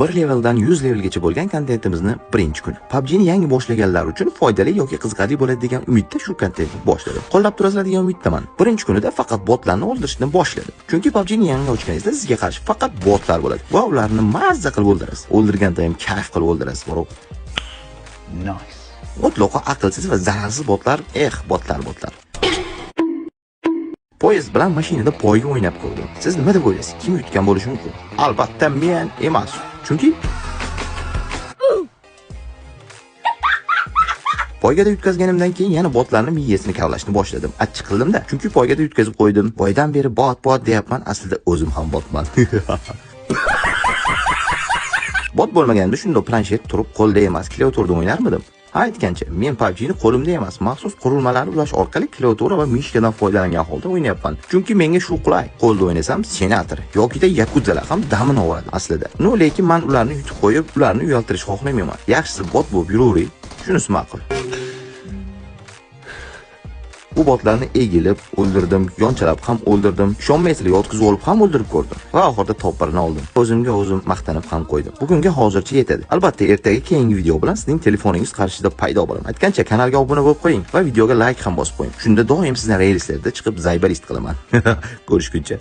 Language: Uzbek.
1 leveldan 100 levelgacha bo'lgan kontentimizni birinchi kun. PUBG'ni yangi boshlaganlar uchun foydali yoki qiziqarli bo'ladi degan umidda shu kontentni boshladim. Qo'llab turasizlar degan umiddaman. Birinchi kunida faqat botlarni o'ldirishni boshladim. Chunki PUBG'ni yangi ochganingizda sizga qarshi faqat botlar bo'ladi va ularni mazza qilib o'ldirasiz. O'ldirganda ham kayf qilib o'ldirasiz. Nice. Mutlaqo aqlsiz va zararsiz botlar, botlar. Poyezd bilan mashinada poyga o'ynab ko'rdim. Siz nima deb o'ylaysiz? Kim yutgan bo'lishi mumkin? Albatta men emas. Chunki poygada yutkazganimdan keyin yana botlarni miyasini kavlashni boshladim. Achchiq qildim-da. Chunki poygada yutkazib qo'ydim. Boydan beri bot deyapman. Aslida o'zim ham botman. Bot bo'lmaganida shunday planshet turib qo'lda emas, klaviaturada o'ynarmidim. Aytgancha, men PUBG'ni qo'limda emas, maxsus qurilmalarni ulash orqali klaviatura va mishkadan foydalangan holda o'ynayapman. Chunki menga shu qulay. Qo'lda o'ynasam senator yoki yakuzalar ham damini oladi aslida. Lekin men ularni yutib qo'yib, ularni uyaltirishni xohlamayman. Yaxshisi bot bo'lib yuravering. Shunisi ma'qul. Bu botlarni egilib, o'ldirdim, yonchalab ham o'ldirdim, ishonmaysizlar yotqizib olib ham o'ldirib ko'rdim. Va oxirida topparini oldim. O'zimga o'zim maqtanib ham qo'ydim. Bugunga hozircha yetadi. Albatta, ertaga keyingi video bilan sizning telefoningiz qarshida paydo bo'laman. Aytgancha, kanalga obuna bo'lib qo'ying va videoga like ham bosib qo'ying. Shunda doim sizning reelslarda chiqib zaybarist qilaman. Ko'rishguncha.